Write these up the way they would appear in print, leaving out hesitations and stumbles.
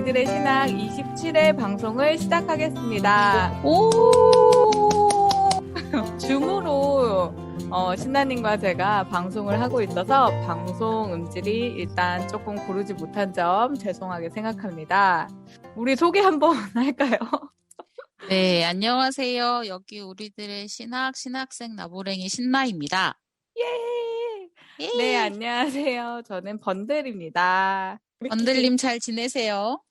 우리들의 신학 27회 방송을 시작하겠습니다. 오! 줌으로 신나님과 제가 방송을 하고 있어서 방송 음질이 일단 조금 고르지 못한 점 죄송하게 생각합니다. 우리 소개 한번 할까요? 네, 안녕하세요. 여기 우리들의 신학생 나부랭이 신나입니다. 예! 예! 네, 안녕하세요. 저는 번들입니다. 번들님 잘 지내세요?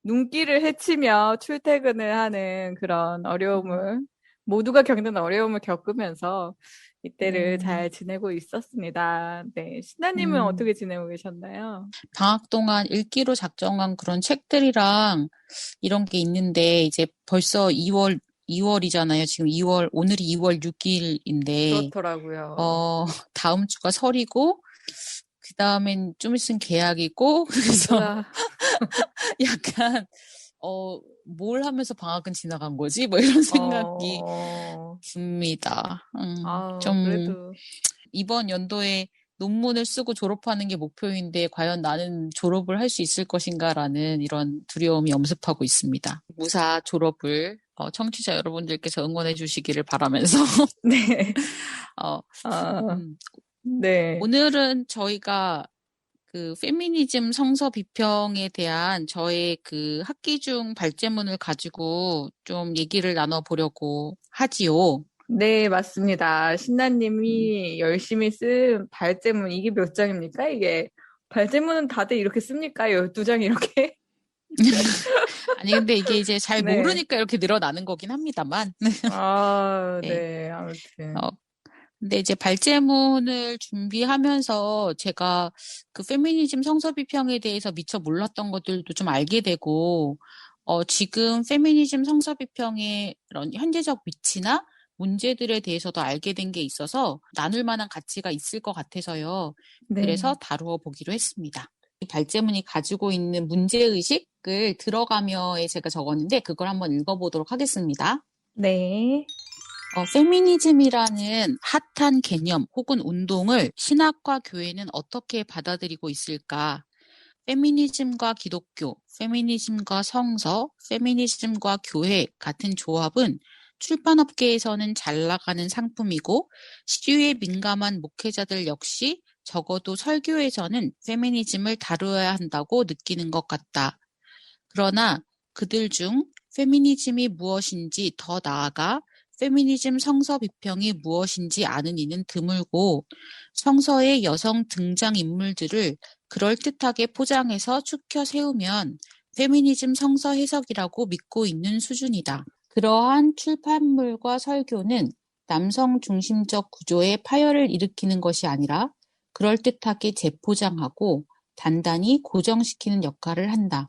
눈길을 헤치며 출퇴근을 하는 그런 어려움을, 모두가 겪는 어려움을 겪으면서 이때를 잘 지내고 있었습니다. 네, 신나님은 어떻게 지내고 계셨나요? 방학 동안 읽기로 작정한 그런 책들이랑 이런 게 있는데 이제 벌써 2월이잖아요. 지금 오늘이 2월 6일인데 그렇더라고요. 다음 주가 설이고 그 다음엔 좀 있으면 개학이고 그래서 약간 뭘 하면서 방학은 지나간 거지? 뭐 이런 생각이 듭니다. 좀 그래도 이번 연도에 논문을 쓰고 졸업하는 게 목표인데 과연 나는 졸업을 할 수 있을 것인가라는 이런 두려움이 엄습하고 있습니다. 무사 졸업을 청취자 여러분들께서 응원해 주시기를 바라면서 네. 네. 오늘은 저희가 그 페미니즘 성서 비평에 대한 저의 그 학기 중 발제문을 가지고 좀 얘기를 나눠보려고 하지요. 네, 맞습니다. 신나님이 열심히 쓴 발제문, 이게 몇 장입니까? 이게 발제문은 다들 이렇게 씁니까? 12장 이렇게? 아니, 근데 이게 이제 잘 네. 모르니까 이렇게 늘어나는 거긴 합니다만. 네, 아무튼. 근데 이제 발제문을 준비하면서 제가 그 페미니즘 성서 비평에 대해서 미처 몰랐던 것들도 좀 알게 되고, 지금 페미니즘 성서 비평의 이런 현재적 위치나 문제들에 대해서도 알게 된 게 있어서 나눌 만한 가치가 있을 것 같아서요. 네. 그래서 다루어 보기로 했습니다. 이 발제문이 가지고 있는 문제의식을 들어가며에 제가 적었는데 그걸 한번 읽어보도록 하겠습니다. 네. 페미니즘이라는 핫한 개념 혹은 운동을 신학과 교회는 어떻게 받아들이고 있을까? 페미니즘과 기독교, 페미니즘과 성서, 페미니즘과 교회 같은 조합은 출판업계에서는 잘 나가는 상품이고 시류에 민감한 목회자들 역시 적어도 설교에서는 페미니즘을 다루어야 한다고 느끼는 것 같다. 그러나 그들 중 페미니즘이 무엇인지 더 나아가 페미니즘 성서 비평이 무엇인지 아는 이는 드물고 성서의 여성 등장인물들을 그럴듯하게 포장해서 축혀 세우면 페미니즘 성서 해석이라고 믿고 있는 수준이다. 그러한 출판물과 설교는 남성 중심적 구조의 파열을 일으키는 것이 아니라 그럴듯하게 재포장하고 단단히 고정시키는 역할을 한다.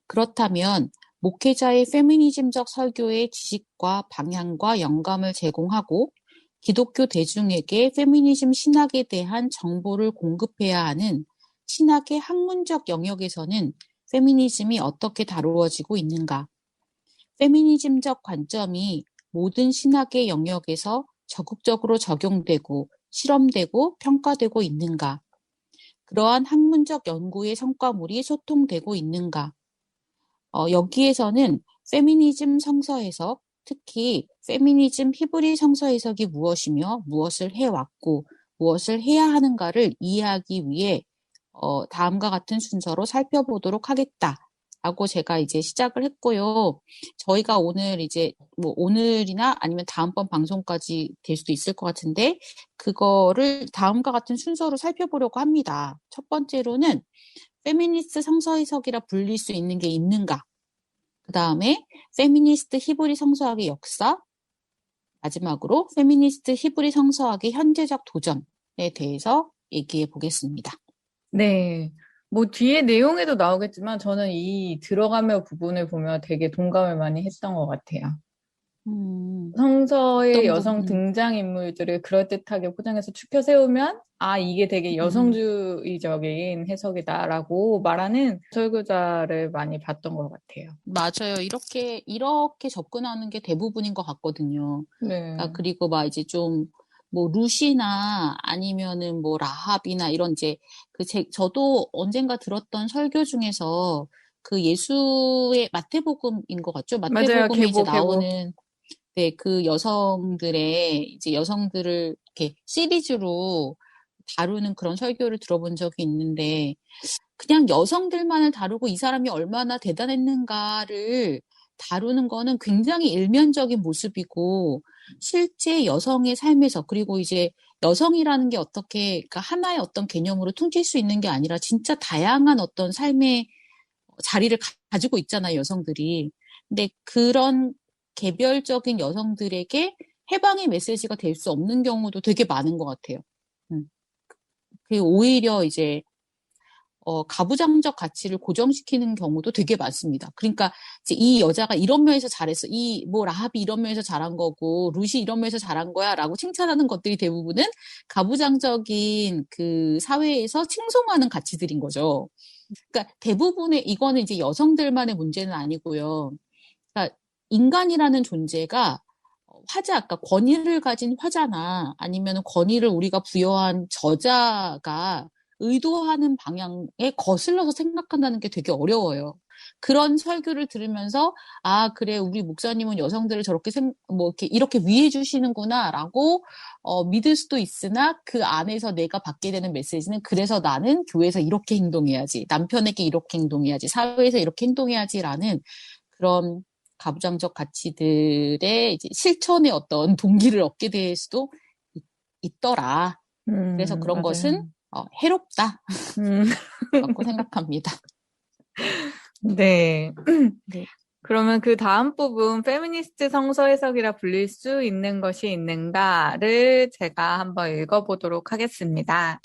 그렇다면 목회자의 페미니즘적 설교의 지식과 방향과 영감을 제공하고 기독교 대중에게 페미니즘 신학에 대한 정보를 공급해야 하는 신학의 학문적 영역에서는 페미니즘이 어떻게 다루어지고 있는가? 페미니즘적 관점이 모든 신학의 영역에서 적극적으로 적용되고 실험되고 평가되고 있는가? 그러한 학문적 연구의 성과물이 소통되고 있는가? 여기에서는 페미니즘 성서 해석, 특히 페미니즘 히브리 성서 해석이 무엇이며 무엇을 해왔고 무엇을 해야 하는가를 이해하기 위해 다음과 같은 순서로 살펴보도록 하겠다라고 제가 이제 시작을 했고요. 저희가 오늘 이제 뭐 오늘이나 아니면 다음번 방송까지 될 수도 있을 것 같은데 그거를 다음과 같은 순서로 살펴보려고 합니다. 첫 번째로는 페미니스트 성서 해석이라 불릴 수 있는 게 있는가? 그 다음에 페미니스트 히브리 성서학의 역사, 마지막으로 페미니스트 히브리 성서학의 현재적 도전에 대해서 얘기해 보겠습니다. 네. 뭐 뒤에 내용에도 나오겠지만 저는 이 들어가며 부분을 보면 되게 동감을 많이 했던 것 같아요. 성서의 여성 등장인물들을 그럴듯하게 포장해서 추켜 세우면 이게 되게 여성주의적인 해석이다라고 말하는 설교자를 많이 봤던 것 같아요. 맞아요. 이렇게 접근하는 게 대부분인 것 같거든요. 네. 그리고 막 이제 좀 뭐 루시나 아니면은 뭐 라합이나 이런 이제 저도 언젠가 들었던 설교 중에서 그 예수의 마태복음인 것 같죠? 맞아요. 마태복음에 이제 계보. 나오는 네, 그 여성들의 이제 여성들을 이렇게 시리즈로 다루는 그런 설교를 들어본 적이 있는데 그냥 여성들만을 다루고 이 사람이 얼마나 대단했는가를 다루는 거는 굉장히 일면적인 모습이고 실제 여성의 삶에서 그리고 이제 여성이라는 게 어떻게 그러니까 하나의 어떤 개념으로 퉁칠 수 있는 게 아니라 진짜 다양한 어떤 삶의 자리를 가지고 있잖아요, 여성들이. 근데 그런 개별적인 여성들에게 해방의 메시지가 될 수 없는 경우도 되게 많은 것 같아요. 그게 오히려 이제 가부장적 가치를 고정시키는 경우도 되게 많습니다. 그러니까 이제 이 여자가 이런 면에서 잘했어. 뭐 라합이 이런 면에서 잘한 거고 루시 이런 면에서 잘한 거야라고 칭찬하는 것들이 대부분은 가부장적인 그 사회에서 칭송하는 가치들인 거죠. 그러니까 대부분의 이거는 이제 여성들만의 문제는 아니고요. 그러니까 인간이라는 존재가 화자, 아까 권위를 가진 화자나 아니면 권위를 우리가 부여한 저자가 의도하는 방향에 거슬러서 생각한다는 게 되게 어려워요. 그런 설교를 들으면서 아 그래 우리 목사님은 여성들을 저렇게 뭐 이렇게 위해 주시는구나라고 믿을 수도 있으나 그 안에서 내가 받게 되는 메시지는 그래서 나는 교회에서 이렇게 행동해야지 남편에게 이렇게 행동해야지 사회에서 이렇게 행동해야지라는 그런 가부장적 가치들의 이제 실천의 어떤 동기를 얻게 될 수도 있더라. 그래서 그런 맞아요. 것은 해롭다. 음, 라고 생각합니다. 네. 네. 그러면 그 다음 부분, 페미니스트 성서 해석이라 불릴 수 있는 것이 있는가를 제가 한번 읽어보도록 하겠습니다.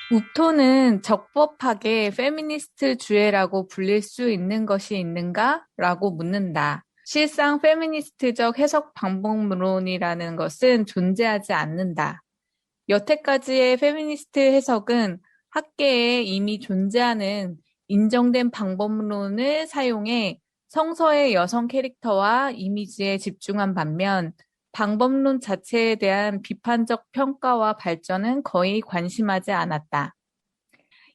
웁토는 적법하게 페미니스트 주애라고 불릴 수 있는 것이 있는가? 라고 묻는다. 실상 페미니스트적 해석 방법론이라는 것은 존재하지 않는다. 여태까지의 페미니스트 해석은 학계에 이미 존재하는 인정된 방법론을 사용해 성서의 여성 캐릭터와 이미지에 집중한 반면 방법론 자체에 대한 비판적 평가와 발전은 거의 관심하지 않았다.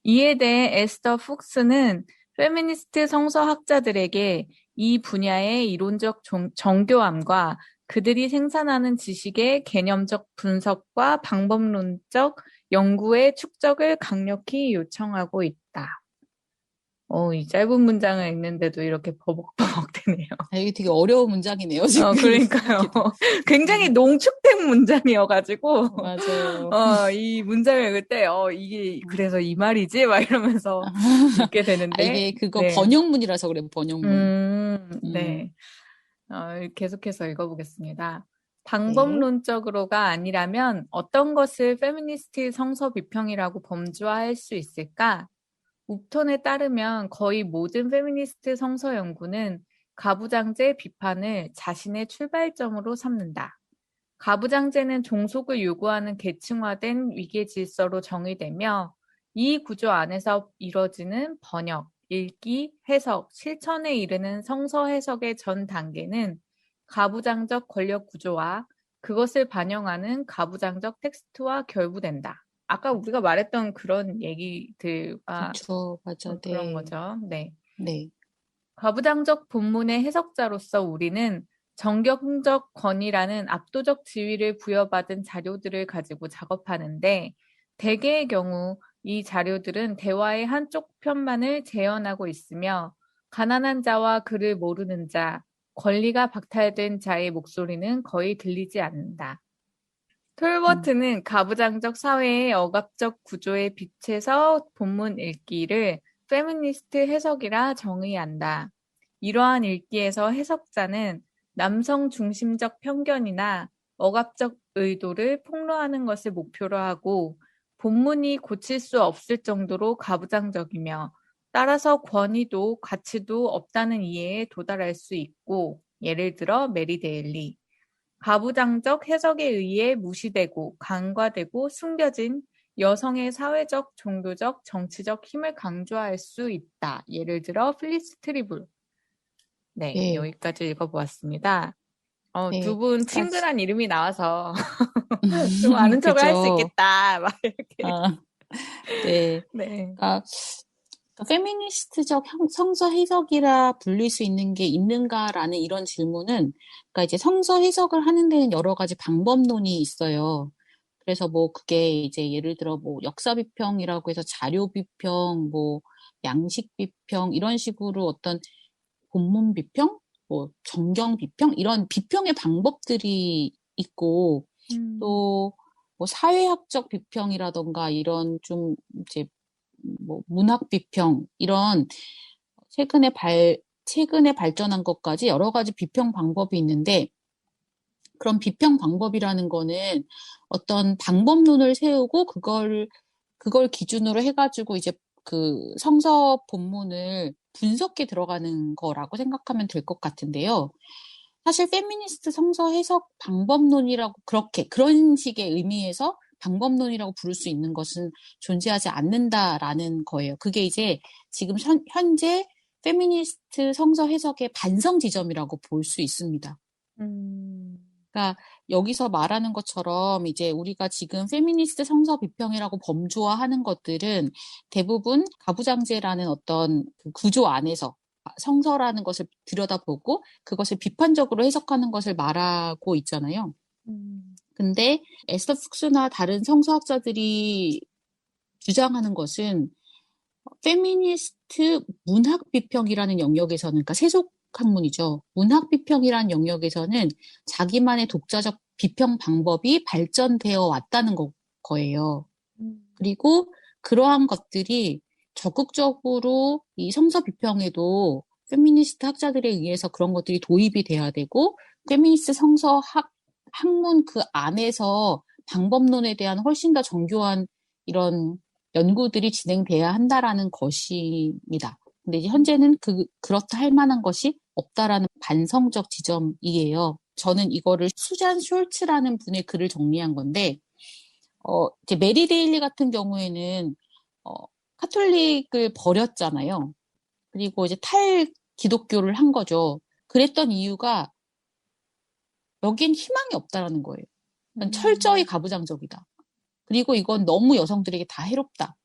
이에 대해 에스더 푹스는 페미니스트 성서학자들에게 이 분야의 이론적 정교함과 그들이 생산하는 지식의 개념적 분석과 방법론적 연구의 축적을 강력히 요청하고 있다. 이 짧은 문장을 읽는데도 이렇게 버벅버벅 되네요. 이게 되게 어려운 문장이네요, 지금. 그러니까요. 굉장히 농축된 문장이어가지고, 맞아요. 이 문장을 읽을 때, 이게, 그래서 이 말이지? 막 이러면서 읽게 되는데, 이게 그거 네. 번역문이라서 그래요, 번역문. 네. 계속해서 읽어보겠습니다. 네. 방법론적으로가 아니라면 어떤 것을 페미니스트 성서 비평이라고 범주화할 수 있을까? 웁톤에 따르면 거의 모든 페미니스트 성서 연구는 가부장제 비판을 자신의 출발점으로 삼는다. 가부장제는 종속을 요구하는 계층화된 위계 질서로 정의되며 이 구조 안에서 이뤄지는 번역, 읽기, 해석, 실천에 이르는 성서 해석의 전 단계는 가부장적 권력 구조와 그것을 반영하는 가부장적 텍스트와 결부된다. 아까 우리가 말했던 그런 얘기들과 그쵸, 맞아, 그런 네. 거죠. 네. 네. 가부장적 본문의 해석자로서 우리는 정경적 권위라는 압도적 지위를 부여받은 자료들을 가지고 작업하는데 대개의 경우 이 자료들은 대화의 한쪽 편만을 재현하고 있으며 가난한 자와 그를 모르는 자, 권리가 박탈된 자의 목소리는 거의 들리지 않는다. 톨버트는 가부장적 사회의 억압적 구조에 비춰서 본문 읽기를 페미니스트 해석이라 정의한다. 이러한 읽기에서 해석자는 남성 중심적 편견이나 억압적 의도를 폭로하는 것을 목표로 하고 본문이 고칠 수 없을 정도로 가부장적이며 따라서 권위도 가치도 없다는 이해에 도달할 수 있고 예를 들어 메리 데일리 가부장적 해석에 의해 무시되고 간과되고 숨겨진 여성의 사회적, 종교적, 정치적 힘을 강조할 수 있다. 예를 들어 플리스 트리블. 네, 네. 여기까지 읽어보았습니다. 두 네. 분 그러니까, 친근한 이름이 나와서 좀 아는 척을 할 수 그죠. 있겠다. 막 이렇게. 아, 네. 네. 그러니까 페미니스트적 성서 해석이라 불릴 수 있는 게 있는가라는 이런 질문은, 그러니까 이제 성서 해석을 하는 데는 여러 가지 방법론이 있어요. 그래서 뭐 그게 이제 예를 들어 뭐 역사 비평이라고 해서 자료 비평, 뭐 양식 비평 이런 식으로 어떤 본문 비평, 뭐 정경 비평 이런 비평의 방법들이 있고 음, 또 뭐 사회학적 비평이라던가 이런 좀 이제 뭐 문학 비평 이런 최근에 최근에 발전한 것까지 여러 가지 비평 방법이 있는데 그런 비평 방법이라는 거는 어떤 방법론을 세우고 그걸 기준으로 해가지고 이제 그 성서 본문을 분석해 들어가는 거라고 생각하면 될 것 같은데요. 사실 페미니스트 성서 해석 방법론이라고 그런 식의 의미에서 방법론이라고 부를 수 있는 것은 존재하지 않는다라는 거예요. 그게 이제 지금 현재 페미니스트 성서 해석의 반성 지점이라고 볼 수 있습니다. 음, 그러니까 여기서 말하는 것처럼 이제 우리가 지금 페미니스트 성서 비평이라고 범주화하는 것들은 대부분 가부장제라는 어떤 그 구조 안에서 성서라는 것을 들여다보고 그것을 비판적으로 해석하는 것을 말하고 있잖아요. 근데 에스더 푹스나 다른 성서학자들이 주장하는 것은 페미니스트 문학 비평이라는 영역에서는, 그러니까 세속 학문이죠. 문학 비평이라는 영역에서는 자기만의 독자적 비평 방법이 발전되어 왔다는 거예요. 그리고 그러한 것들이 적극적으로 이 성서 비평에도 페미니스트 학자들에 의해서 그런 것들이 도입이 돼야 되고, 페미니스트 학문 그 안에서 방법론에 대한 훨씬 더 정교한 이런 연구들이 진행돼야 한다라는 것입니다. 근데 이제 현재는 그렇다 할 만한 것이 없다라는 반성적 지점이에요. 저는 이거를 수잔 숄츠라는 분의 글을 정리한 건데, 이제 메리 데일리 같은 경우에는, 어, 카톨릭을 버렸잖아요. 그리고 이제 기독교를 한 거죠. 그랬던 이유가 여긴 희망이 없다라는 거예요. 철저히 가부장적이다. 그리고 이건 너무 여성들에게 다 해롭다.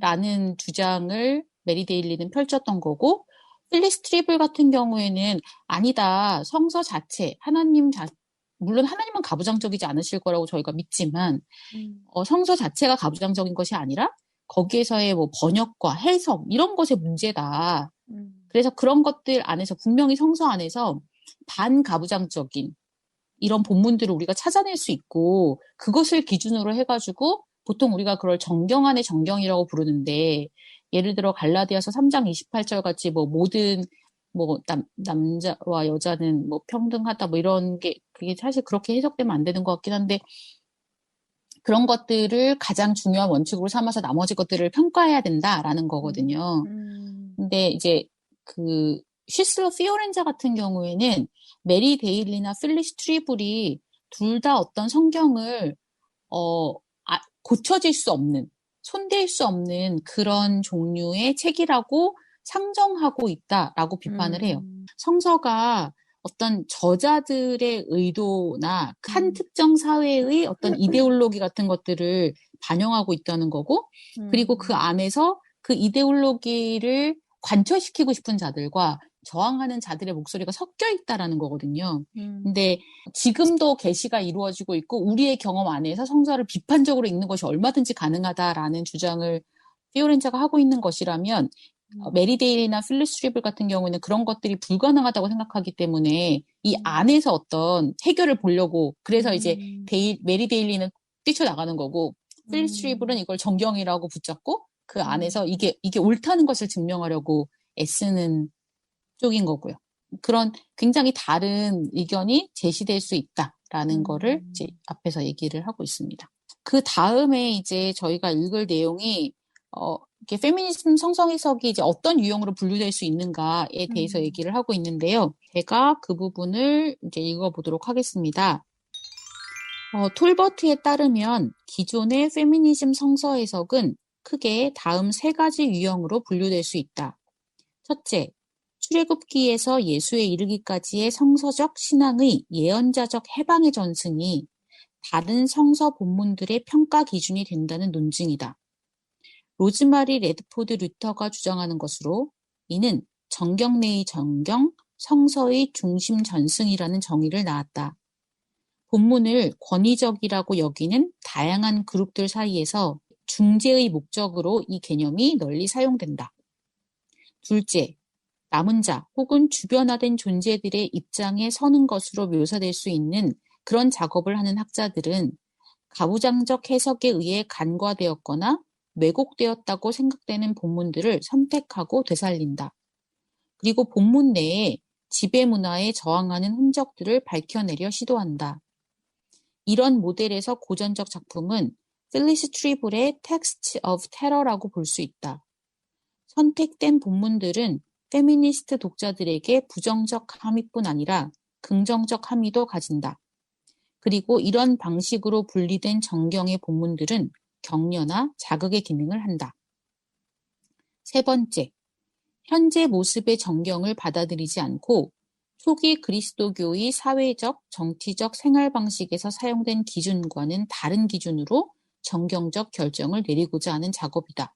라는 주장을 메리 데일리는 펼쳤던 거고, 필리스 트리블 같은 경우에는 아니다. 성서 자체, 물론 하나님은 가부장적이지 않으실 거라고 저희가 믿지만, 성서 자체가 가부장적인 것이 아니라 거기에서의 뭐 번역과 해석, 이런 것의 문제다. 그래서 그런 것들 안에서 분명히 성서 안에서 반가부장적인 이런 본문들을 우리가 찾아낼 수 있고 그것을 기준으로 해가지고 보통 우리가 그걸 정경 안의 정경이라고 부르는데 예를 들어 갈라디아서 3장 28절 같이 뭐 모든 뭐 남자와 여자는 뭐 평등하다 뭐 이런 게 그게 사실 그렇게 해석되면 안 되는 것 같긴 한데 그런 것들을 가장 중요한 원칙으로 삼아서 나머지 것들을 평가해야 된다라는 거거든요. 근데 이제 그 휘슬러 피오렌자 같은 경우에는 메리 데일리나 필리스 트리블이 둘 다 어떤 성경을 고쳐질 수 없는, 손댈 수 없는 그런 종류의 책이라고 상정하고 있다라고 비판을 해요. 성서가 어떤 저자들의 의도나 한 특정 사회의 어떤 이데올로기 같은 것들을 반영하고 있다는 거고, 그리고 그 안에서 그 이데올로기를 관철시키고 싶은 자들과 저항하는 자들의 목소리가 섞여 있다라는 거거든요. 근데 지금도 계시가 이루어지고 있고 우리의 경험 안에서 성서를 비판적으로 읽는 것이 얼마든지 가능하다라는 주장을 피오렌자가 하고 있는 것이라면 메리 데일이나 필리스 트리블 같은 경우는 그런 것들이 불가능하다고 생각하기 때문에 이 안에서 어떤 해결을 보려고 그래서 이제 메리 데일리는 뛰쳐나가는 거고 필리스 트리블은 이걸 정경이라고 붙잡고 그 안에서 이게 옳다는 것을 증명하려고 애쓰는 쪽인 거고요. 그런 굉장히 다른 의견이 제시될 수 있다라는 거를 이제 앞에서 얘기를 하고 있습니다. 그 다음에 이제 저희가 읽을 내용이 이렇게 페미니즘 성서 해석이 이제 어떤 유형으로 분류될 수 있는가에 대해서 얘기를 하고 있는데요. 제가 그 부분을 이제 읽어보도록 하겠습니다. 톨버트에 따르면 기존의 페미니즘 성서 해석은 크게 다음 세 가지 유형으로 분류될 수 있다. 첫째, 출애굽기에서 예수에 이르기까지의 성서적 신앙의 예언자적 해방의 전승이 다른 성서 본문들의 평가 기준이 된다는 논증이다. 로즈마리 레드포드 루터가 주장하는 것으로 이는 정경 내의 정경, 성서의 중심 전승이라는 정의를 낳았다. 본문을 권위적이라고 여기는 다양한 그룹들 사이에서 중재의 목적으로 이 개념이 널리 사용된다. 둘째, 남은 자 혹은 주변화된 존재들의 입장에 서는 것으로 묘사될 수 있는 그런 작업을 하는 학자들은 가부장적 해석에 의해 간과되었거나 왜곡되었다고 생각되는 본문들을 선택하고 되살린다. 그리고 본문 내에 지배 문화에 저항하는 흔적들을 밝혀내려 시도한다. 이런 모델에서 고전적 작품은 필리스 트리블의 Text of Terror라고 볼 수 있다. 선택된 본문들은 페미니스트 독자들에게 부정적 함의뿐 아니라 긍정적 함의도 가진다. 그리고 이런 방식으로 분리된 정경의 본문들은 격려나 자극의 기능을 한다. 세 번째, 현재 모습의 정경을 받아들이지 않고 초기 그리스도교의 사회적, 정치적 생활 방식에서 사용된 기준과는 다른 기준으로 정경적 결정을 내리고자 하는 작업이다.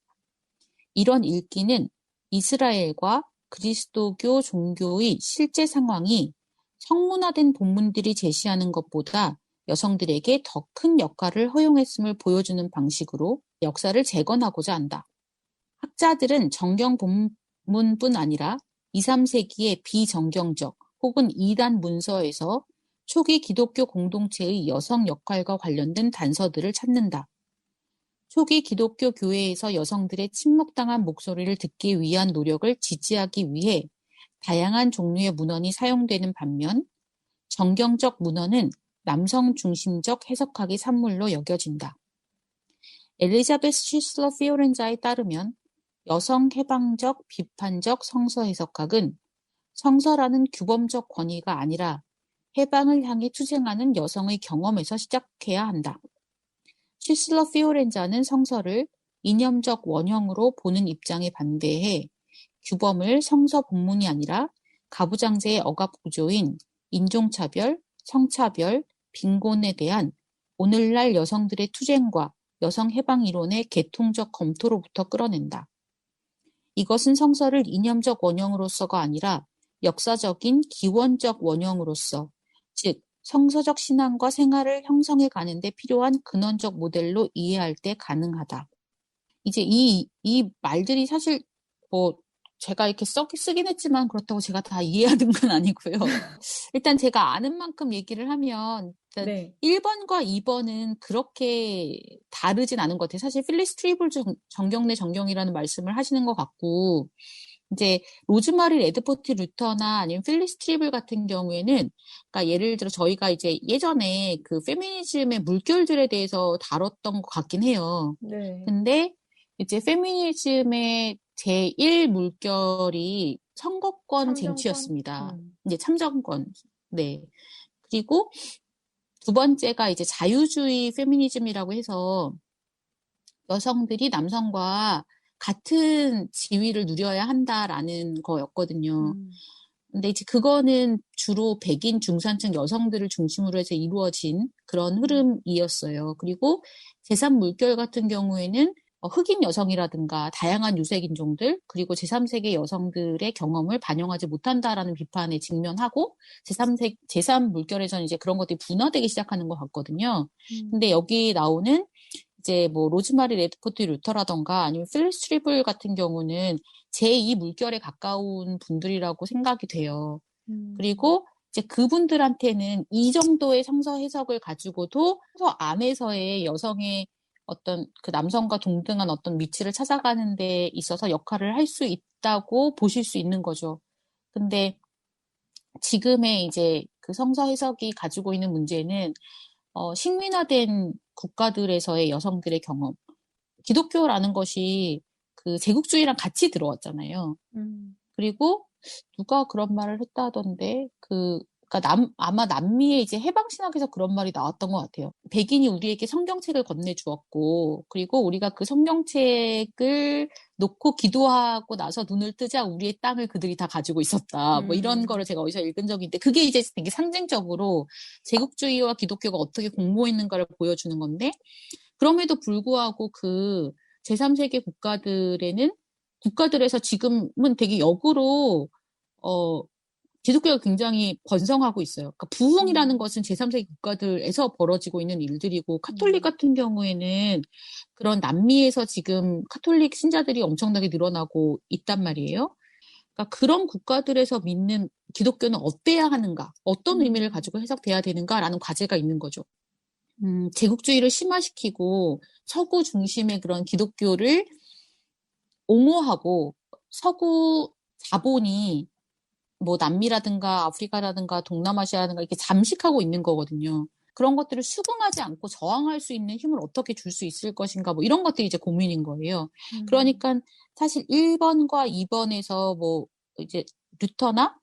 이런 읽기는 이스라엘과 그리스도교 종교의 실제 상황이 성문화된 본문들이 제시하는 것보다 여성들에게 더 큰 역할을 허용했음을 보여주는 방식으로 역사를 재건하고자 한다. 학자들은 정경 본문뿐 아니라 2, 3세기의 비정경적 혹은 이단 문서에서 초기 기독교 공동체의 여성 역할과 관련된 단서들을 찾는다. 초기 기독교 교회에서 여성들의 침묵당한 목소리를 듣기 위한 노력을 지지하기 위해 다양한 종류의 문헌이 사용되는 반면 정경적 문헌은 남성 중심적 해석학의 산물로 여겨진다. 엘리자베스 시슬러 피오렌자에 따르면 여성 해방적 비판적 성서 해석학은 성서라는 규범적 권위가 아니라 해방을 향해 투쟁하는 여성의 경험에서 시작해야 한다. 시슬러 피오렌자는 성서를 이념적 원형으로 보는 입장에 반대해 규범을 성서 본문이 아니라 가부장제의 억압 구조인 인종차별, 성차별, 빈곤에 대한 오늘날 여성들의 투쟁과 여성 해방 이론의 계통적 검토로부터 끌어낸다. 이것은 성서를 이념적 원형으로서가 아니라 역사적인 기원적 원형으로서, 즉 성서적 신앙과 생활을 형성해 가는 데 필요한 근원적 모델로 이해할 때 가능하다. 이제 이 말들이 사실 뭐 제가 이렇게 쓰긴 했지만 그렇다고 제가 다 이해하는 건 아니고요. 일단 제가 아는 만큼 얘기를 하면 일단 네. 1번과 2번은 그렇게 다르진 않은 것 같아요. 사실 필리스 트리블 정경래 정경이라는 말씀을 하시는 것 같고 이제 로즈마리 레드포트 루터나 아니면 필리스 트리블 같은 경우에는 그러니까 예를 들어 저희가 이제 예전에 그 페미니즘의 물결들에 대해서 다뤘던 것 같긴 해요. 네. 근데 이제 페미니즘의 제1 물결이 선거권 참정권? 쟁취였습니다. 이제 참정권. 네. 그리고 두 번째가 이제 자유주의 페미니즘이라고 해서 여성들이 남성과 같은 지위를 누려야 한다라는 거였거든요. 근데 이제 그거는 주로 백인 중산층 여성들을 중심으로 해서 이루어진 그런 흐름이었어요. 그리고 제3물결 같은 경우에는 흑인 여성이라든가 다양한 유색인종들 그리고 제3세계 여성들의 경험을 반영하지 못한다라는 비판에 직면하고 제3물결에서는 이제 그런 것들이 분화되기 시작하는 것 같거든요. 근데 여기 나오는 이제 뭐 로즈마리 레드포트 루터라던가 아니면 필리스 트리블 같은 경우는 제2 물결에 가까운 분들이라고 생각이 돼요. 그리고 이제 그분들한테는 이 정도의 성서 해석을 가지고도 성서 안에서의 여성의 어떤 그 남성과 동등한 어떤 위치를 찾아가는 데 있어서 역할을 할 수 있다고 보실 수 있는 거죠. 근데 지금의 이제 그 성서 해석이 가지고 있는 문제는 식민화된 국가들에서의 여성들의 경험. 기독교라는 것이 그 제국주의랑 같이 들어왔잖아요. 그리고 누가 그런 말을 했다 하던데, 그러니까 아마 남미의 이제 해방신학에서 그런 말이 나왔던 것 같아요. 백인이 우리에게 성경책을 건네주었고, 그리고 우리가 그 성경책을 놓고 기도하고 나서 눈을 뜨자 우리의 땅을 그들이 다 가지고 있었다. 뭐 이런 거를 제가 어디서 읽은 적이 있는데, 그게 이제 되게 상징적으로 제국주의와 기독교가 어떻게 공모했는가를 보여주는 건데, 그럼에도 불구하고 제3세계 국가들에서 지금은 되게 역으로, 기독교가 굉장히 번성하고 있어요. 그러니까 부흥이라는 것은 제3세계 국가들에서 벌어지고 있는 일들이고, 카톨릭 같은 경우에는 그런 남미에서 지금 카톨릭 신자들이 엄청나게 늘어나고 있단 말이에요. 그러니까 그런 국가들에서 믿는 기독교는 어때야 하는가, 어떤 의미를 가지고 해석돼야 되는가라는 과제가 있는 거죠. 제국주의를 심화시키고 서구 중심의 그런 기독교를 옹호하고 서구 자본이 뭐 남미라든가 아프리카라든가 동남아시아라든가 이렇게 잠식하고 있는 거거든요. 그런 것들을 수긍하지 않고 저항할 수 있는 힘을 어떻게 줄 수 있을 것인가, 뭐 이런 것들이 이제 고민인 거예요. 그러니까 사실 1번과 2번에서 뭐 이제 루터나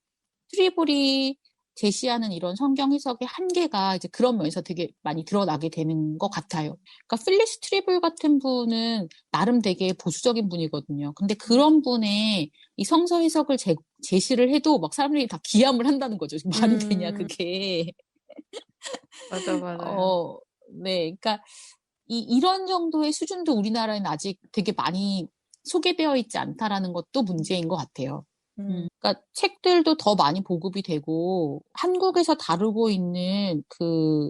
트리블이 제시하는 이런 성경 해석의 한계가 이제 그런 면에서 되게 많이 드러나게 되는 것 같아요. 그러니까 필리스 트리블 같은 분은 나름 되게 보수적인 분이거든요. 근데 그런 분의 이 성서 해석을 제시를 해도 막 사람들이 다 기함을 한다는 거죠. 말이 되냐, 그게. 맞아, 맞아요. 네. 그러니까 이런 정도의 수준도 우리나라에는 아직 되게 많이 소개되어 있지 않다라는 것도 문제인 것 같아요. 그러니까 책들도 더 많이 보급이 되고 한국에서 다루고 있는 그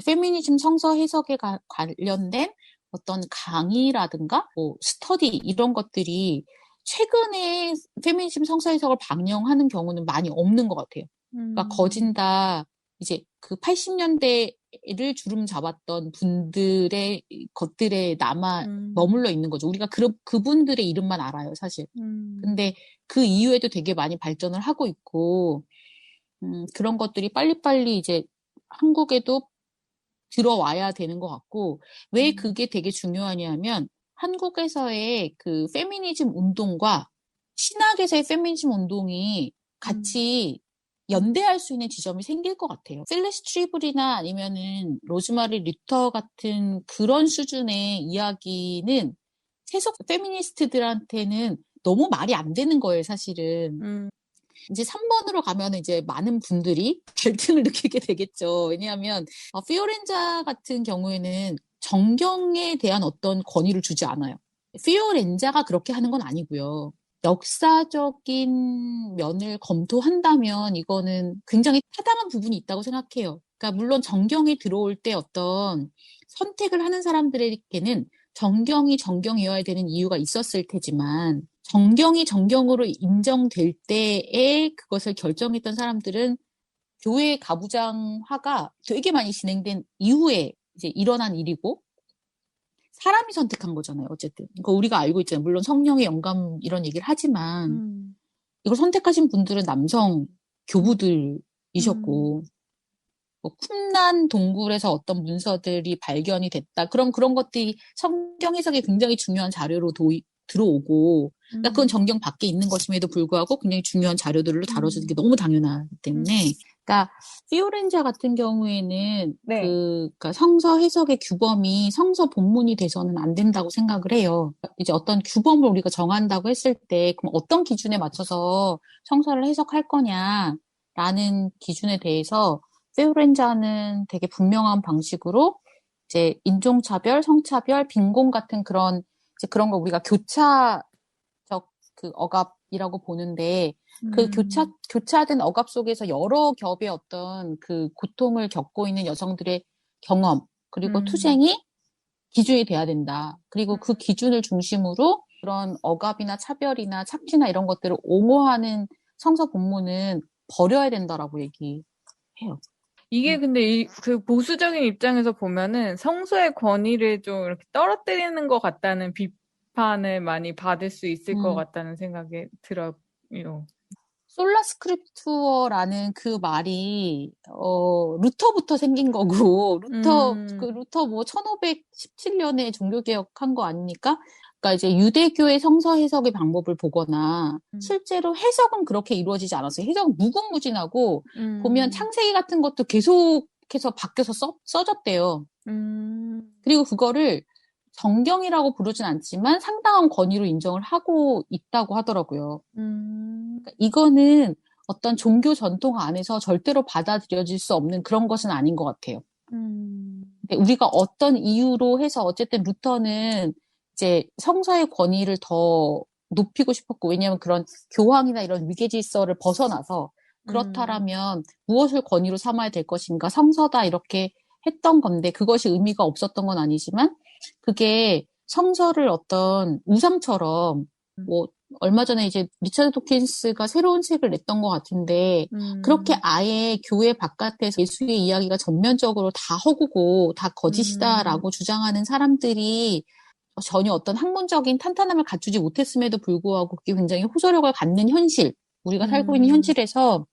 페미니즘 성서 해석에 관련된 어떤 강의라든가 뭐 스터디 이런 것들이 최근에 페미니즘 성서 해석을 방영하는 경우는 많이 없는 것 같아요. 그러니까 거진 다 이제 그 80년대를 주름 잡았던 분들의 것들에 머물러 있는 거죠. 우리가 그분들의 이름만 알아요, 사실. 근데 그 이후에도 되게 많이 발전을 하고 있고, 그런 것들이 빨리빨리 이제 한국에도 들어와야 되는 것 같고, 왜 그게 되게 중요하냐면, 한국에서의 그 페미니즘 운동과 신학에서의 페미니즘 운동이 같이 연대할 수 있는 지점이 생길 것 같아요. 필리스 트리블이나 아니면은 로즈마리 리터 같은 그런 수준의 이야기는 세속 페미니스트들한테는 너무 말이 안 되는 거예요, 사실은. 이제 3번으로 가면 이제 많은 분들이 갈등을 느끼게 되겠죠. 왜냐하면 피오렌자 같은 경우에는 정경에 대한 어떤 권위를 주지 않아요. 피오렌자가 그렇게 하는 건 아니고요. 역사적인 면을 검토한다면 이거는 굉장히 타당한 부분이 있다고 생각해요. 그러니까 물론 정경에 들어올 때 어떤 선택을 하는 사람들에게는 정경이 정경이어야 되는 이유가 있었을 테지만 정경이 정경으로 인정될 때에 그것을 결정했던 사람들은 교회 가부장화가 되게 많이 진행된 이후에 이제 일어난 일이고 사람이 선택한 거잖아요, 어쨌든. 그러니까 우리가 알고 있잖아요. 물론 성령의 영감 이런 얘기를 하지만 이걸 선택하신 분들은 남성 교부들이셨고 뭐 쿰난 동굴에서 어떤 문서들이 발견이 됐다. 그런 것들이 성경 해석에 굉장히 중요한 자료로 들어오고 그러니까 그건 정경 밖에 있는 것임에도 불구하고 굉장히 중요한 자료들로 다뤄주는 게 너무 당연하기 때문에 그러니까 피오렌자 같은 경우에는 네. 그러니까 성서 해석의 규범이 성서 본문이 돼서는 안 된다고 생각을 해요. 이제 어떤 규범을 우리가 정한다고 했을 때 그럼 어떤 기준에 맞춰서 성서를 해석할 거냐라는 기준에 대해서 피오렌자는 되게 분명한 방식으로 이제 인종차별, 성차별, 빈곤 같은 그런 이제 그런 거 우리가 교차적 그 억압이라고 보는데 그 교차된 억압 속에서 여러 겹의 어떤 그 고통을 겪고 있는 여성들의 경험 그리고 투쟁이 기준이 돼야 된다. 그리고 그 기준을 중심으로 그런 억압이나 차별이나 착취나 이런 것들을 옹호하는 성서 본문은 버려야 된다라고 얘기해요. 이게 근데 그 보수적인 입장에서 보면은 성서의 권위를 좀 이렇게 떨어뜨리는 것 같다는 비판을 많이 받을 수 있을 것 같다는 생각이 들어요. 솔라 스크립투어라는 그 말이 루터부터 생긴 거고 루터 뭐 1517년에 종교개혁한 거 아닙니까? 그러니까 이제 유대교의 성서 해석의 방법을 보거나 실제로 해석은 그렇게 이루어지지 않았어요. 해석은 무궁무진하고 보면 창세기 같은 것도 계속해서 바뀌어서 써졌대요. 그리고 그거를 정경이라고 부르진 않지만 상당한 권위로 인정을 하고 있다고 하더라고요. 그러니까 이거는 어떤 종교 전통 안에서 절대로 받아들여질 수 없는 그런 것은 아닌 것 같아요. 근데 우리가 어떤 이유로 해서 어쨌든 루터는 이제 성서의 권위를 더 높이고 싶었고, 왜냐하면 그런 교황이나 이런 위계 질서를 벗어나서 그렇다라면 무엇을 권위로 삼아야 될 것인가, 성서다 이렇게 했던 건데 그것이 의미가 없었던 건 아니지만 그게 성서를 어떤 우상처럼 뭐 얼마 전에 이제 리처드 도킨스가 새로운 책을 냈던 것 같은데 그렇게 아예 교회 바깥에서 예수의 이야기가 전면적으로 다 허구고 다 거짓이다라고 주장하는 사람들이 전혀 어떤 학문적인 탄탄함을 갖추지 못했음에도 불구하고 그게 굉장히 호소력을 갖는 현실, 우리가 살고 있는 현실에서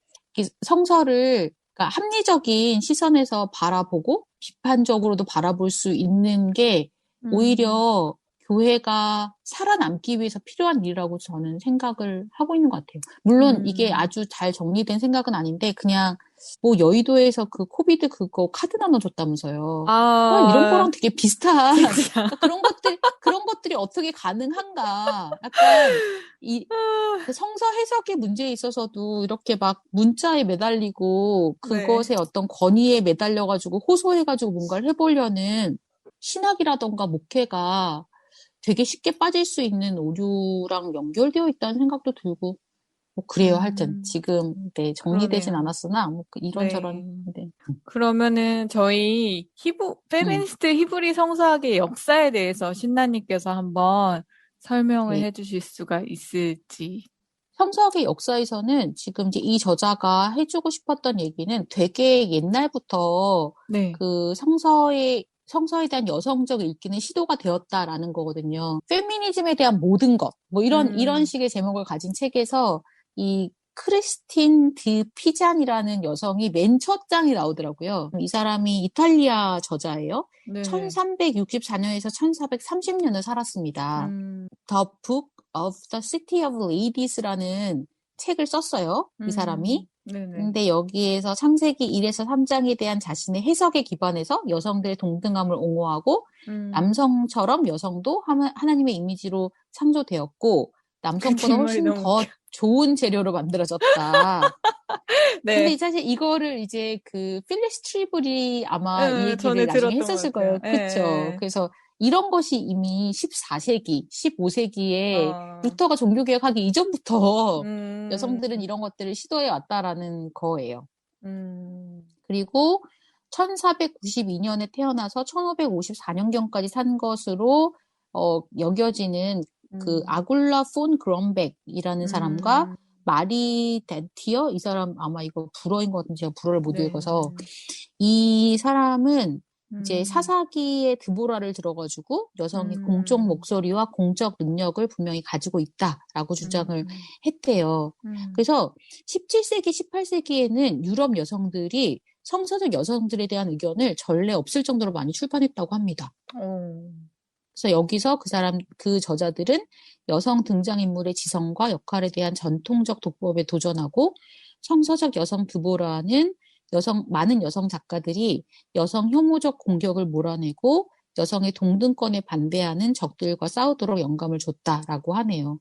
성서를 그러니까 합리적인 시선에서 바라보고 비판적으로도 바라볼 수 있는 게 오히려 교회가 살아남기 위해서 필요한 일이라고 저는 생각을 하고 있는 것 같아요. 물론 이게 아주 잘 정리된 생각은 아닌데 그냥 뭐 여의도에서 그 코비드 그거 카드 나눠줬다면서요. 이런 거랑 되게 비슷한 그러니까 그런 것들이 어떻게 가능한가? 약간 그 성서 해석의 문제에 있어서도 이렇게 막 문자에 매달리고 그것에 어떤 권위에 매달려가지고 호소해가지고 뭔가를 해보려는 신학이라던가 목회가 되게 쉽게 빠질 수 있는 오류랑 연결되어 있다는 생각도 들고 뭐 그래요. 하여튼 지금 정리되진 그러네요. 않았으나 뭐 이런저런 그러면은 저희 페미니스트 히브리 성서학의 역사에 대해서 신나님께서 한번 설명을 해주실 수가 있을지. 성서학의 역사에서는 지금 이제 이 저자가 해주고 싶었던 얘기는 되게 옛날부터 그 성서에 대한 여성적 읽기는 시도가 되었다라는 거거든요. 페미니즘에 대한 모든 것, 뭐 이런 식의 제목을 가진 책에서 이 크리스틴 드 피잔이라는 여성이 맨 첫 장이 나오더라고요. 이 사람이 이탈리아 저자예요. 1364년에서 1430년을 살았습니다. The Book of the City of Lades라는 책을 썼어요. 이 사람이. 근데 여기에서 창세기 1에서 3장에 대한 자신의 해석에 기반해서 여성들의 동등함을 옹호하고 남성처럼 여성도 하나님의 이미지로 창조되었고 남성보다 훨씬 더 좋은 재료로 만들어졌다. 근데 사실 이거를 이제 그 필립 스트리블이 아마 이 얘기를 나중에 했었을 거예요. 그렇죠. 그래서 이런 것이 이미 14세기, 15세기에 루터가 종교개혁하기 이전부터 여성들은 이런 것들을 시도해 왔다라는 거예요. 그리고 1492년에 태어나서 1554년경까지 산 것으로 여겨지는 그 아굴라 폰 그런백이라는 사람과 마리 덴티어 이 사람 아마 이거 불어인 것 같은데 제가 불어를 못 읽어서 이 사람은 이제 사사기의 드보라를 들어가지고 여성이 공적 목소리와 공적 능력을 분명히 가지고 있다라고 주장을 했대요. 그래서 17세기, 18세기에는 유럽 여성들이 성서적 여성들에 대한 의견을 전례 없을 정도로 많이 출판했다고 합니다. 그래서 여기서 그 저자들은 여성 등장인물의 지성과 역할에 대한 전통적 독법에 도전하고 성서적 여성 드보라는 많은 여성 작가들이 여성 혐오적 공격을 몰아내고 여성의 동등권에 반대하는 적들과 싸우도록 영감을 줬다라고 하네요.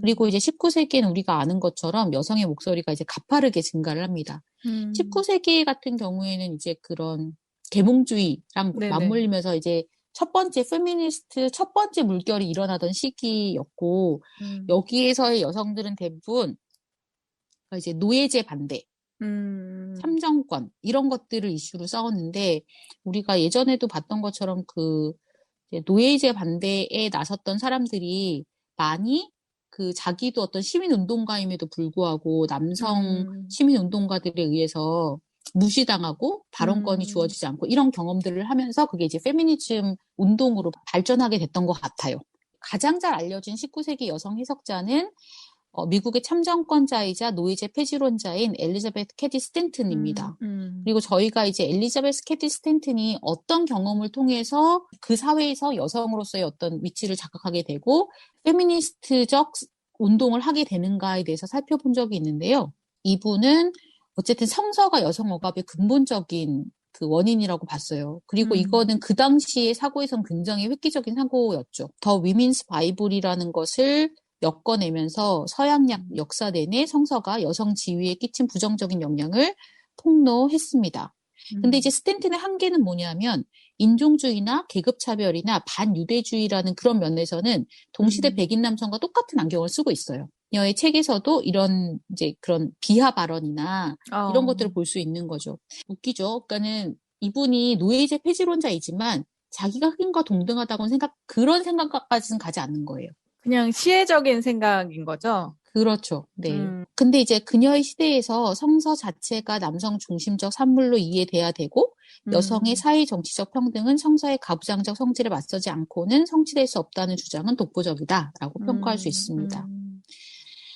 그리고 이제 19세기에는 우리가 아는 것처럼 여성의 목소리가 이제 가파르게 증가를 합니다. 19세기 같은 경우에는 이제 그런 계몽주의랑 맞물리면서 이제 첫 번째 물결이 일어나던 시기였고 여기에서의 여성들은 대부분 이제 노예제 반대, 참정권 이런 것들을 이슈로 싸웠는데 우리가 예전에도 봤던 것처럼 그 노예제 반대에 나섰던 사람들이 많이 그 자기도 어떤 시민운동가임에도 불구하고 남성 시민운동가들에 의해서 무시당하고 발언권이 주어지지 않고 이런 경험들을 하면서 그게 이제 페미니즘 운동으로 발전하게 됐던 것 같아요. 가장 잘 알려진 19세기 여성 해석자는 미국의 참정권자이자 노예제 폐지론자인 엘리자베스 캐디 스탠튼입니다. 그리고 저희가 이제 엘리자베스 캐디 스탠튼이 어떤 경험을 통해서 그 사회에서 여성으로서의 어떤 위치를 자각하게 되고 페미니스트적 운동을 하게 되는가에 대해서 살펴본 적이 있는데요. 이분은 어쨌든 성서가 여성 억압의 근본적인 그 원인이라고 봤어요. 그리고 이거는 그 당시의 사고에선 굉장히 획기적인 사고였죠. 더 위민스 바이블이라는 것을 엮어내면서 서양약 역사 내내 성서가 여성 지위에 끼친 부정적인 영향을 폭로했습니다. 근데 이제 스탠튼의 한계는 뭐냐면 인종주의나 계급차별이나 반유대주의라는 그런 면에서는 동시대 백인 남성과 똑같은 안경을 쓰고 있어요. 그녀의 책에서도 이런 이제 그런 비하 발언이나 이런 어, 것들을 볼 수 있는 거죠. 웃기죠. 그러니까는 이분이 노예제 폐지론자이지만 자기가 흑인과 동등하다고는 그런 생각까지는 가지 않는 거예요. 그냥 시혜적인 생각인 거죠? 그렇죠. 네. 음, 근데 이제 그녀의 시대에서 성서 자체가 남성 중심적 산물로 이해돼야 되고 여성의 음, 사회 정치적 평등은 성서의 가부장적 성질에 맞서지 않고는 성취될 수 없다는 주장은 독보적이다라고 평가할 수 음, 있습니다. 음,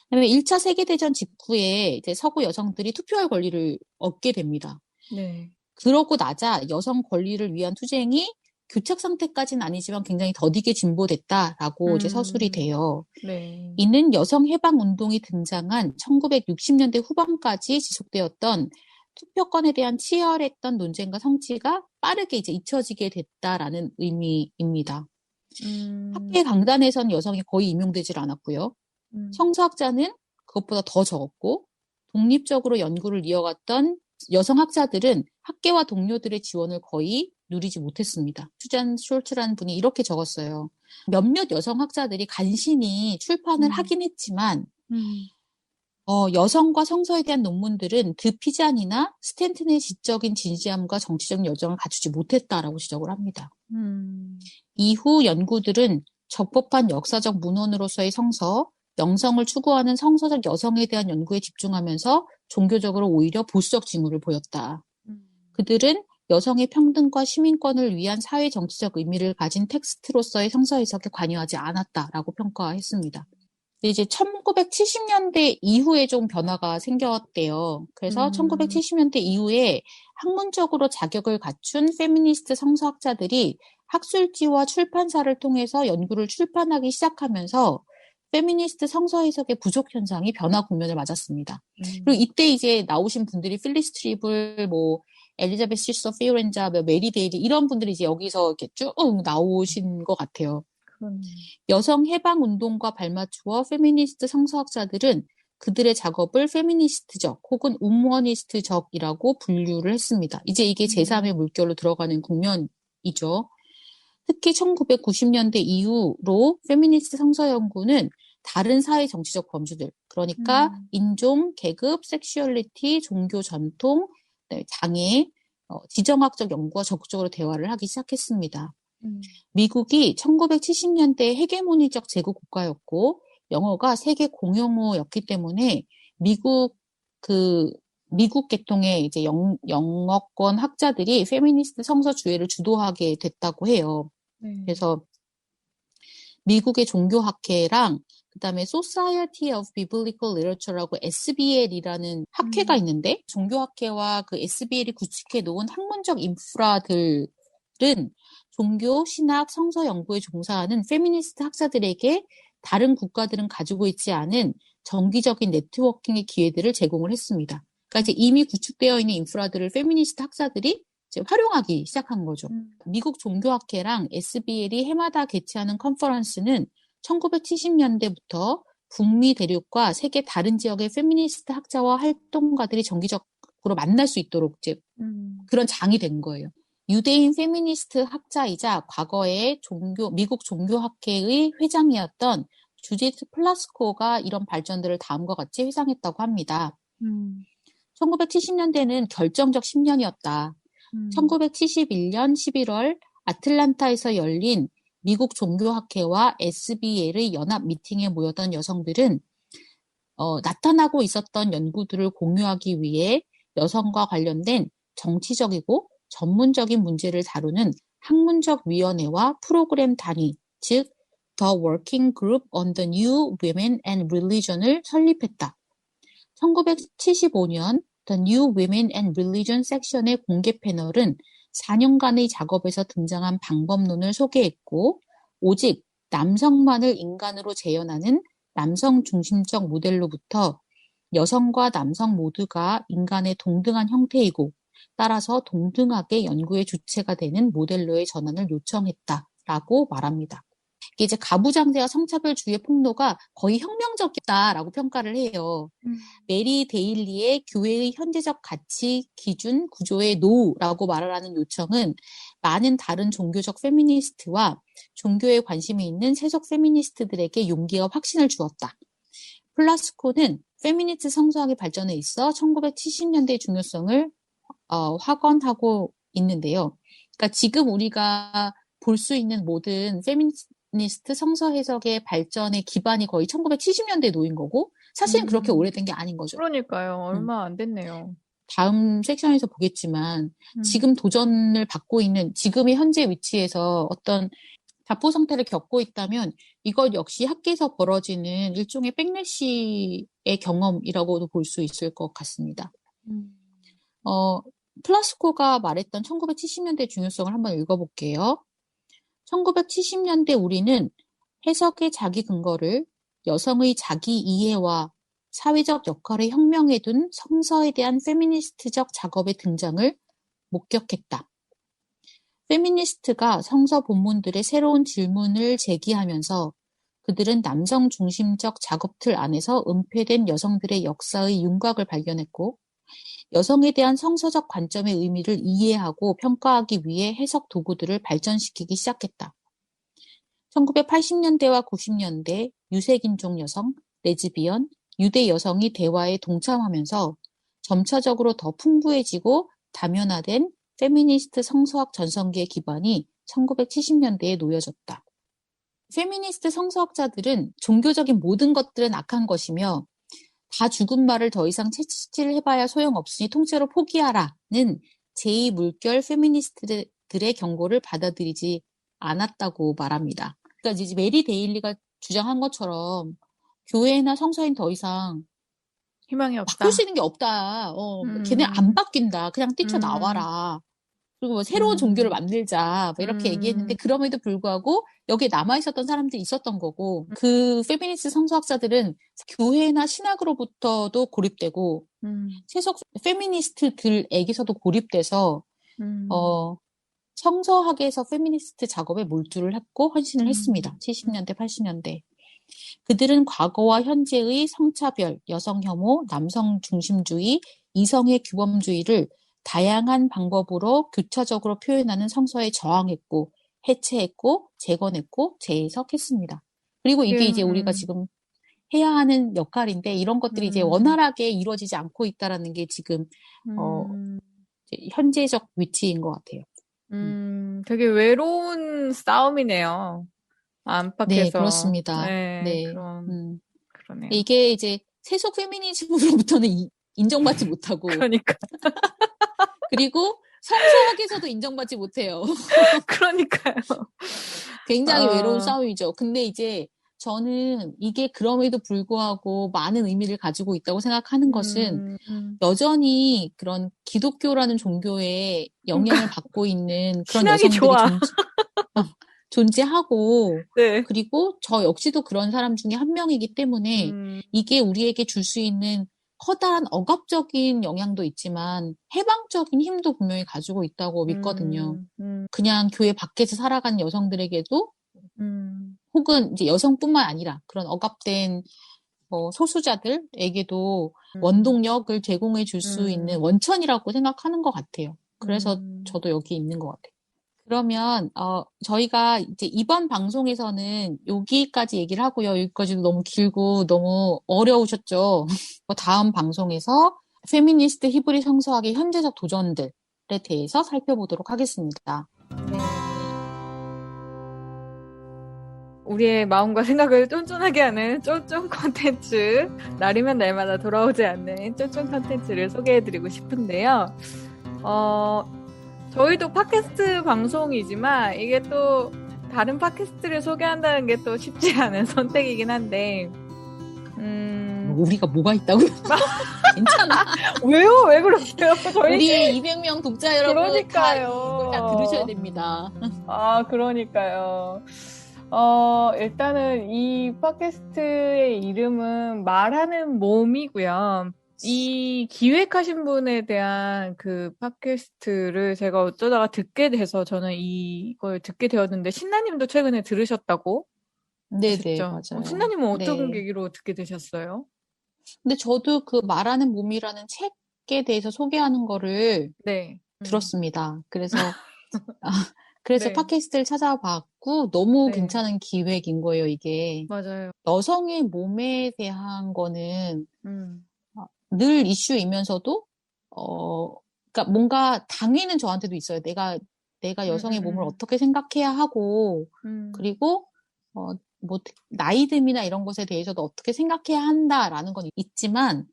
그다음에 1차 세계대전 직후에 이제 서구 여성들이 투표할 권리를 얻게 됩니다. 네. 그러고 나자 여성 권리를 위한 투쟁이 교착 상태까지는 아니지만 굉장히 더디게 진보됐다라고 이제 서술이 음, 돼요. 네. 이는 여성 해방 운동이 등장한 1960년대 후반까지 지속되었던 투표권에 대한 치열했던 논쟁과 성취가 빠르게 이제 잊혀지게 됐다라는 의미입니다. 학계 음, 강단에선 여성이 거의 임용되질 않았고요. 음, 성서학자는 그것보다 더 적었고 독립적으로 연구를 이어갔던 여성학자들은 학계와 동료들의 지원을 거의 누리지 못했습니다. 수잔 숄츠라는 분이 이렇게 적었어요. 몇몇 여성학자들이 간신히 출판을 음, 하긴 했지만 음, 여성과 성서에 대한 논문들은 드피잔이나 스탠튼의 지적인 진지함과 정치적 여정을 갖추지 못했다라고 지적을 합니다. 음, 이후 연구들은 적법한 역사적 문헌으로서의 성서, 영성을 추구하는 성서적 여성에 대한 연구에 집중하면서 종교적으로 오히려 보수적 징후를 보였다. 음, 그들은 여성의 평등과 시민권을 위한 사회 정치적 의미를 가진 텍스트로서의 성서 해석에 관여하지 않았다라고 평가했습니다. 근데 이제 1970년대 이후에 좀 변화가 생겼대요. 그래서 음, 1970년대 이후에 학문적으로 자격을 갖춘 페미니스트 성서학자들이 학술지와 출판사를 통해서 연구를 출판하기 시작하면서 페미니스트 성서 해석의 부족 현상이 변화 국면을 맞았습니다. 그리고 음, 이때 이제 나오신 분들이 필리스 트리블, 뭐 엘리자베스 시서 피오렌자, 뭐 메리 데일리 이런 분들이 이제 여기서 이렇게 쭉 나오신 것 같아요. 그렇네요. 여성 해방 운동과 발맞추어 페미니스트 성서학자들은 그들의 작업을 페미니스트적 혹은 우머니스트적이라고 분류를 했습니다. 이제 이게 제3의 물결로 들어가는 국면이죠. 특히 1990년대 이후로 페미니스트 성서 연구는 다른 사회 정치적 범주들, 그러니까 음, 인종, 계급, 섹슈얼리티, 종교 전통, 그다음에 장애, 지정학적 연구와 적극적으로 대화를 하기 시작했습니다. 음, 미국이 1970년대 헤게모니적 제국 국가였고 영어가 세계 공용어였기 때문에 미국 미국 계통의 이제 영어권 학자들이 페미니스트 성서 주회를 주도하게 됐다고 해요. 네. 그래서 미국의 종교학회랑 그다음에 Society of Biblical Literature라고 SBL이라는 학회가 음, 있는데 종교학회와 그 SBL이 구축해 놓은 학문적 인프라들은 종교, 신학, 성서 연구에 종사하는 페미니스트 학자들에게 다른 국가들은 가지고 있지 않은 정기적인 네트워킹의 기회들을 제공을 했습니다. 그러니까 이제 이미 구축되어 있는 인프라들을 페미니스트 학자들이 이제 활용하기 시작한 거죠. 음, 미국 종교학회랑 SBL이 해마다 개최하는 컨퍼런스는 1970년대부터 북미 대륙과 세계 다른 지역의 페미니스트 학자와 활동가들이 정기적으로 만날 수 있도록 이제 음, 그런 장이 된 거예요. 유대인 페미니스트 학자이자 과거에 미국 종교학회의 회장이었던 주디트 플라스코가 이런 발전들을 다음과 같이 회상했다고 합니다. 음, 1970년대는 결정적 10년이었다. 음, 1971년 11월 아틀란타에서 열린 미국 종교학회와 SBL의 연합 미팅에 모였던 여성들은 나타나고 있었던 연구들을 공유하기 위해 여성과 관련된 정치적이고 전문적인 문제를 다루는 학문적 위원회와 프로그램 단위, 즉 The Working Group on the New Women and Religion을 설립했다. 1975년 The New Women and Religion 섹션의 공개 패널은 4년간의 작업에서 등장한 방법론을 소개했고 오직 남성만을 인간으로 재현하는 남성 중심적 모델로부터 여성과 남성 모두가 인간의 동등한 형태이고 따라서 동등하게 연구의 주체가 되는 모델로의 전환을 요청했다라고 말합니다. 이게 이제 가부장제와 성차별주의의 폭로가 거의 혁명적이다라고 평가를 해요. 메리 데일리의 교회의 현재적 가치, 기준, 구조의 노라고 말하라는 요청은 많은 다른 종교적 페미니스트와 종교에 관심이 있는 세속 페미니스트들에게 용기와 확신을 주었다. 플라스코는 페미니스트 성서학의 발전에 있어 1970년대의 중요성을 확언하고 있는데요. 그러니까 지금 우리가 볼 수 있는 모든 페미니스트 성서 해석의 발전의 기반이 거의 1970년대에 놓인 거고 사실은 그렇게 오래된 게 아닌 거죠. 그러니까요. 음. 얼마 안 됐네요. 다음 섹션에서 보겠지만 지금 도전을 받고 있는 지금의 현재 위치에서 어떤 자포 상태를 겪고 있다면 이것 역시 학계에서 벌어지는 일종의 백래시의 경험이라고도 볼 수 있을 것 같습니다. 플라스코가 말했던 1970년대 중요성을 한번 읽어볼게요. 1970년대 우리는 해석의 자기 근거를 여성의 자기 이해와 사회적 역할의 혁명에 둔 성서에 대한 페미니스트적 작업의 등장을 목격했다. 페미니스트가 성서 본문들의 새로운 질문을 제기하면서 그들은 남성 중심적 작업틀 안에서 은폐된 여성들의 역사의 윤곽을 발견했고 여성에 대한 성서적 관점의 의미를 이해하고 평가하기 위해 해석 도구들을 발전시키기 시작했다. 1980년대와 90년대 유색인종 여성, 레즈비언, 유대 여성이 대화에 동참하면서 점차적으로 더 풍부해지고 다면화된 페미니스트 성서학 전성기의 기반이 1970년대에 놓여졌다. 페미니스트 성서학자들은 종교적인 모든 것들은 악한 것이며 다 죽은 말을 더 이상 채찍질 해봐야 소용없으니 통째로 포기하라는 제2물결 페미니스트들의 경고를 받아들이지 않았다고 말합니다. 그러니까 이제 메리 데일리가 주장한 것처럼 교회나 성서엔 더 이상 희망이 없다. 바꿀 수 있는 게 없다. 걔네 안 바뀐다. 그냥 뛰쳐나와라. 그리고 뭐 새로운 종교를 만들자. 뭐 이렇게 얘기했는데 그럼에도 불구하고 여기에 남아있었던 사람들이 있었던 거고 그 페미니스트 성서학자들은 교회나 신학으로부터도 고립되고 세속 페미니스트들에게서도 고립돼서 성서학에서 페미니스트 작업에 몰두를 했고 헌신을 했습니다. 70년대, 80년대. 그들은 과거와 현재의 성차별, 여성 혐오, 남성 중심주의, 이성의 규범주의를 다양한 방법으로 교차적으로 표현하는 성서에 저항했고, 해체했고, 재건했고, 재해석했습니다. 그리고 이게 이제 우리가 지금 해야 하는 역할인데, 이런 것들이 이제 원활하게 이루어지지 않고 있다라는 게 지금, 현재적 위치인 것 같아요. 되게 외로운 싸움이네요. 안팎에서. 네, 그렇습니다. 네. 그러네요. 이게 이제 세속 페미니즘으로부터는 인정받지 못하고. 그러니까. 그리고 성서학에서도 인정받지 못해요. 그러니까요. 굉장히 외로운 싸움이죠. 근데 이제 저는 이게 그럼에도 불구하고 많은 의미를 가지고 있다고 생각하는 것은 여전히 그런 기독교라는 종교에 영향을 받고 있는 그런 여성들이 존재하고 네. 그리고 저 역시도 그런 사람 중에 한 명이기 때문에 이게 우리에게 줄 수 있는 커다란 억압적인 영향도 있지만 해방적인 힘도 분명히 가지고 있다고 믿거든요. 그냥 교회 밖에서 살아가는 여성들에게도 혹은 이제 여성뿐만 아니라 그런 억압된 소수자들에게도 원동력을 제공해 줄 수 있는 원천이라고 생각하는 것 같아요. 그래서 저도 여기 있는 것 같아요. 그러면 저희가 이제 이번 방송에서는 여기까지 얘기를 하고요. 여기까지도 너무 길고 너무 어려우셨죠. 다음 방송에서 페미니스트 히브리 성서학의 현재적 도전들에 대해서 살펴보도록 하겠습니다. 네. 우리의 마음과 생각을 쫀쫀하게 하는 쫀쫀 콘텐츠, 날이면 날마다 돌아오지 않는 쫀쫀 콘텐츠를 소개해드리고 싶은데요. 저희도 팟캐스트 방송이지만 이게 또 다른 팟캐스트를 소개한다는 게 또 쉽지 않은 선택이긴 한데 우리가 뭐가 있다고요? 괜찮아. 왜요? 왜 그러세요? 우리 200명 독자 여러분 그러니까요. 다 들으셔야 됩니다. 그러니까요. 일단은 이 팟캐스트의 이름은 말하는 몸이고요. 이 기획하신 분에 대한 그 팟캐스트를 제가 어쩌다가 듣게 돼서 저는 이걸 듣게 되었는데 신나님도 최근에 들으셨다고 네네, 맞아요. 신나님은 어떤 네. 계기로 듣게 되셨어요? 근데 저도 그 말하는 몸이라는 책에 대해서 소개하는 거를 네. 들었습니다. 그래서, 아, 그래서 네. 팟캐스트를 찾아봤고, 너무 네. 괜찮은 기획인 거예요, 이게. 맞아요. 여성의 몸에 대한 거는 음. 늘 이슈이면서도, 그러니까 뭔가 당위는 저한테도 있어요. 내가 음, 여성의 몸을 음, 어떻게 생각해야 하고, 음. 그리고, 뭐, 나이듦이나 이런 것에 대해서도 어떻게 생각해야 한다라는 건 있지만,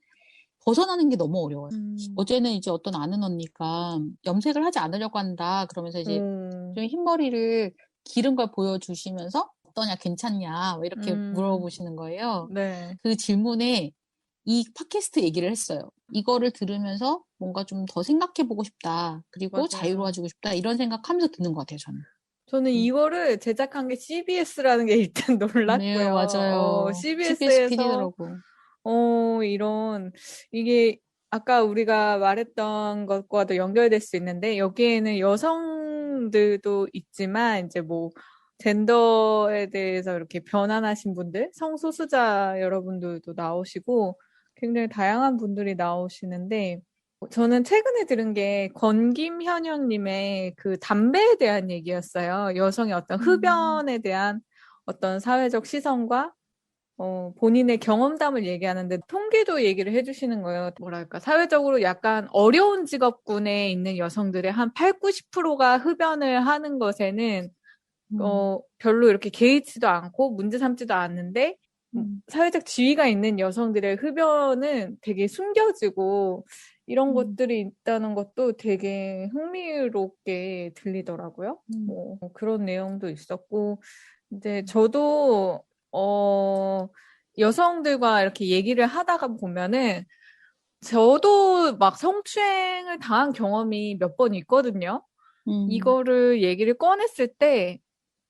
벗어나는 게 너무 어려워요. 음. 어제는 이제 어떤 아는 언니가 염색을 하지 않으려고 한다. 그러면서 이제 음. 좀 흰머리를 기른 걸 보여주시면서 어떠냐, 괜찮냐, 뭐 이렇게 음. 물어보시는 거예요. 네. 그 질문에 이 팟캐스트 얘기를 했어요. 이거를 들으면서 뭔가 좀 더 생각해보고 싶다. 그리고 맞아요. 자유로워지고 싶다. 이런 생각하면서 듣는 것 같아요, 저는. 저는 음. 이거를 제작한 게 CBS라는 게 일단 네, 놀랐고요. 맞아요. CBS CBS에서 PD더라고. 이런, 이게 아까 우리가 말했던 것과도 연결될 수 있는데, 여기에는 여성들도 있지만, 이제 뭐, 젠더에 대해서 이렇게 변환하신 분들, 성소수자 여러분들도 나오시고, 굉장히 다양한 분들이 나오시는데, 저는 최근에 들은 게 권김현영님의 그 담배에 대한 얘기였어요. 여성의 어떤 음, 흡연에 대한 어떤 사회적 시선과 본인의 경험담을 얘기하는데 통계도 얘기를 해주시는 거예요. 뭐랄까, 사회적으로 약간 어려운 직업군에 있는 여성들의 한 8, 90%가 흡연을 하는 것에는, 음, 별로 이렇게 개의치도 않고 문제 삼지도 않는데, 음, 사회적 지위가 있는 여성들의 흡연은 되게 숨겨지고, 이런 음, 것들이 있다는 것도 되게 흥미롭게 들리더라고요. 음, 뭐, 그런 내용도 있었고, 이제 저도, 어, 여성들과 이렇게 얘기를 하다가 보면은, 저도 막 성추행을 당한 경험이 몇 번 있거든요. 음, 이거를 얘기를 꺼냈을 때,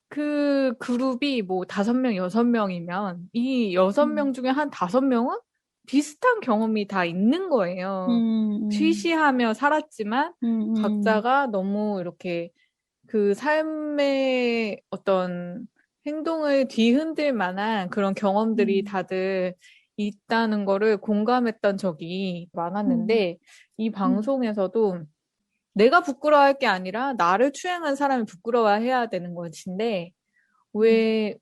그 그룹이 뭐 5명, 6명이면, 이 여섯 음, 명 중에 한 5명은 비슷한 경험이 다 있는 거예요. 음, 쉬쉬하며 살았지만, 음, 각자가 너무 이렇게 그 삶의 어떤 행동을 뒤흔들 만한 그런 경험들이 음, 다들 있다는 거를 공감했던 적이 음, 많았는데, 이 음, 방송에서도 내가 부끄러워할 게 아니라 나를 추행한 사람이 부끄러워해야 되는 것인데, 음, 왜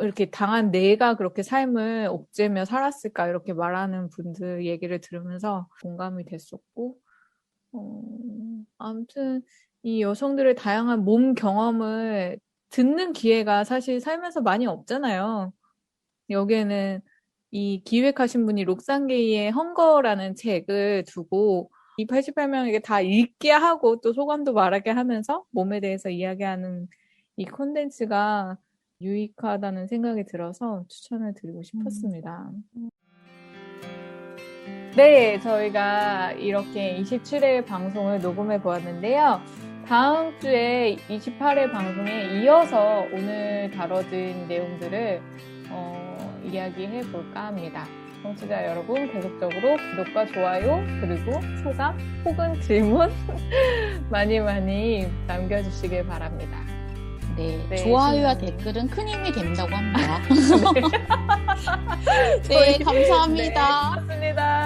이렇게 당한 내가 그렇게 삶을 옥죄며 살았을까 이렇게 말하는 분들 얘기를 들으면서 공감이 됐었고, 어, 아무튼 이 여성들의 다양한 몸 경험을 듣는 기회가 사실 살면서 많이 없잖아요. 여기에는 이 기획하신 분이 록산게이의 헝거라는 책을 두고 이 88명에게 다 읽게 하고 또 소감도 말하게 하면서 몸에 대해서 이야기하는 이 콘텐츠가 유익하다는 생각이 들어서 추천을 드리고 음. 싶었습니다. 네, 저희가 이렇게 27회 방송을 녹음해 보았는데요. 다음 주에 28회 방송에 이어서 오늘 다뤄진 내용들을 이야기해 볼까 합니다. 청취자 여러분, 계속적으로 구독과 좋아요, 그리고 소감 혹은 질문 많이 많이 남겨주시길 바랍니다. 네, 네, 좋아요와 신나님. 댓글은 큰 힘이 된다고 합니다. 네, 네, 네, 감사합니다. 고맙습니다.